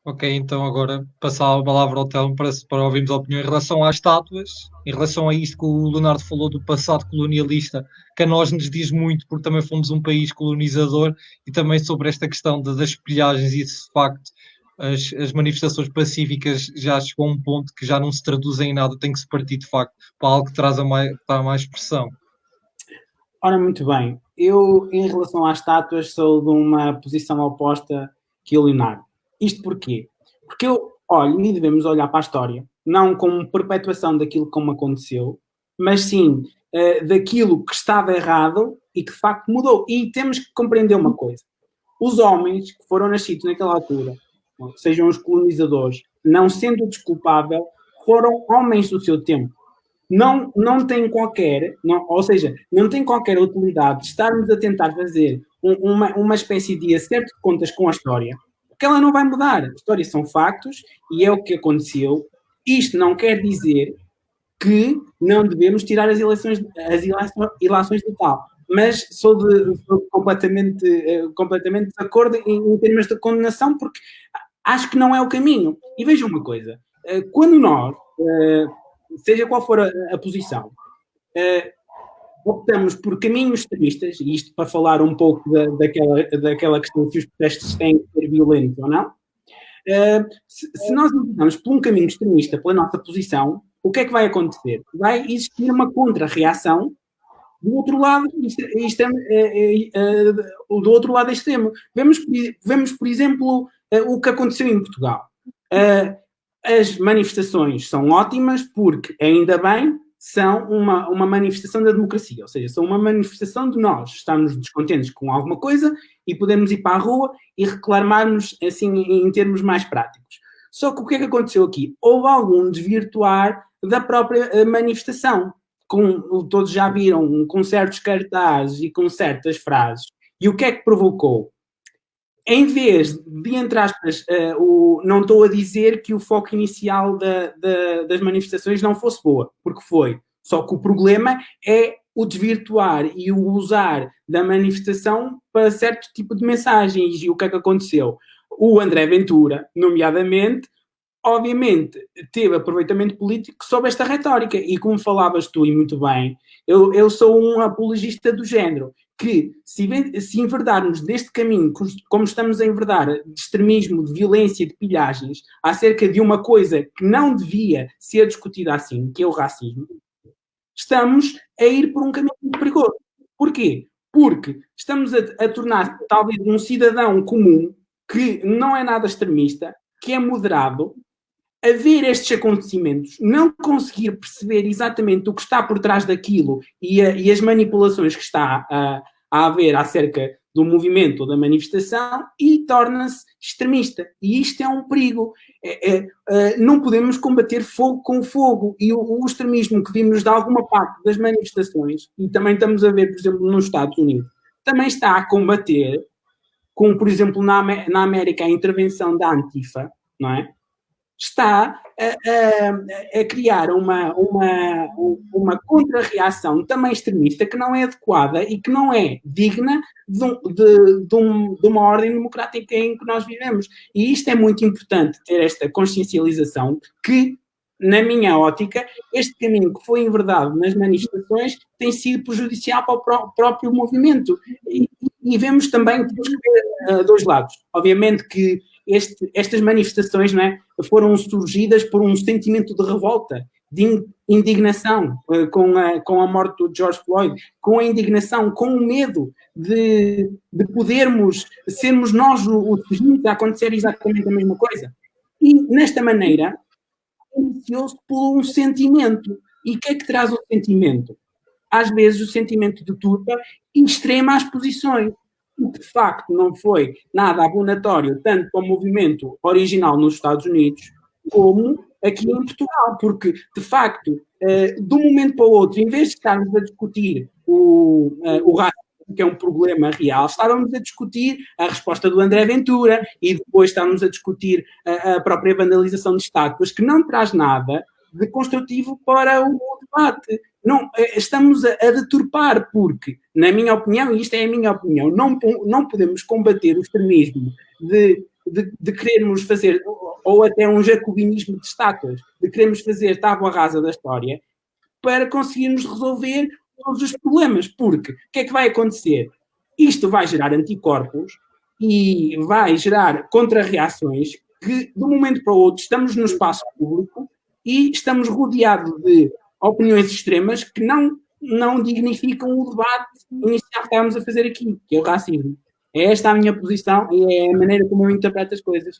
Ok, então agora passar a palavra ao Telmo para ouvirmos a opinião em relação às estátuas, em relação a isto que o Leonardo falou do passado colonialista, que a nós nos diz muito, porque também fomos um país colonizador, e também sobre esta questão das pilhagens e se de facto as manifestações pacíficas já chegou a um ponto que já não se traduzem em nada, tem que se partir de facto para algo que traz a mais pressão. Ora, muito bem. Eu, em relação às estátuas, sou de uma posição oposta que o Leonardo. Isto porquê? Porque eu olho e devemos olhar para a história, não como perpetuação daquilo como aconteceu, mas sim daquilo que estava errado e que de facto mudou. E temos que compreender uma coisa. Os homens que foram nascidos naquela altura, sejam os colonizadores, não sendo desculpável, foram homens do seu tempo. Não tem qualquer, ou seja, não tem qualquer utilidade de estarmos a tentar fazer uma espécie de acerto de contas com a história, porque ela não vai mudar. A história são factos e é o que aconteceu. Isto não quer dizer que não devemos tirar as ilações de tal. Mas sou completamente de acordo em termos de condenação, porque acho que não é o caminho. E vejam uma coisa, quando nós, seja qual for a posição, optamos por caminhos extremistas, e isto para falar um pouco daquela questão se os protestos têm que ser violentos ou não, se nós optamos por um caminho extremista pela nossa posição, o que é que vai acontecer? Vai existir uma contra-reação do outro lado do outro lado extremo. Vemos, por exemplo, o que aconteceu em Portugal. As manifestações são ótimas porque, ainda bem, são uma manifestação da democracia, ou seja, são uma manifestação de nós estarmos descontentes com alguma coisa e podemos ir para a rua e reclamarmos assim em termos mais práticos. Só que o que é que aconteceu aqui? Houve algum desvirtuar da própria manifestação. Todos já viram, com certos cartazes e com certas frases. E o que é que provocou? Em vez de, entre aspas, não estou a dizer que o foco inicial das manifestações não fosse boa, porque foi. Só que o problema é o desvirtuar e o usar da manifestação para certo tipo de mensagens. E o que é que aconteceu? O André Ventura, nomeadamente, obviamente, teve aproveitamento político sobre esta retórica. E como falavas tu, e muito bem, eu sou um apologista do género, que se enverdarmos deste caminho, como estamos a enverdar, de extremismo, de violência, de pilhagens, acerca de uma coisa que não devia ser discutida assim, que é o racismo, estamos a ir por um caminho muito perigoso. Porquê? Porque estamos a tornar talvez um cidadão comum, que não é nada extremista, que é moderado, a ver estes acontecimentos, não conseguir perceber exatamente o que está por trás daquilo e as manipulações que está a haver acerca do movimento ou da manifestação e torna-se extremista. E isto é um perigo. Não podemos combater fogo com fogo. E o extremismo que vimos de alguma parte das manifestações, e também estamos a ver, por exemplo, nos Estados Unidos, também está a combater, como, por exemplo, na América, a intervenção da Antifa, não é? Está a criar uma contra-reação também extremista que não é adequada e que não é digna de uma ordem democrática em que nós vivemos. E isto é muito importante, ter esta consciencialização que, na minha ótica, este caminho que foi enverdado nas manifestações tem sido prejudicial para o próprio movimento. E vemos também, temos que ver dois lados. Obviamente que estas manifestações, não é, foram surgidas por um sentimento de revolta, de indignação com a morte do George Floyd, com a indignação, com o medo de podermos sermos nós os seguintes a acontecer exatamente a mesma coisa. E, nesta maneira, iniciou-se por um sentimento. E o que é que traz o sentimento? Às vezes o sentimento de turba extrema as posições. O que de facto não foi nada abonatório tanto para o movimento original nos Estados Unidos como aqui em Portugal, porque de facto, de um momento para o outro, em vez de estarmos a discutir o racismo, que é um problema real, estávamos a discutir a resposta do André Ventura e depois estávamos a discutir a própria vandalização de estátuas, que não traz nada de construtivo para o debate. Não, estamos a deturpar, porque, na minha opinião, e isto é a minha opinião, não podemos combater o extremismo de querermos fazer ou até um jacobinismo de estátuas, de queremos fazer tábua rasa da história para conseguirmos resolver todos os problemas. Porque o que é que vai acontecer? Isto vai gerar anticorpos e vai gerar contra-reações que, de um momento para o outro, estamos no espaço público e estamos rodeados de opiniões extremas que não dignificam o debate inicial que estávamos a fazer aqui, que é o racismo. É esta a minha posição e é a maneira como eu interpreto as coisas.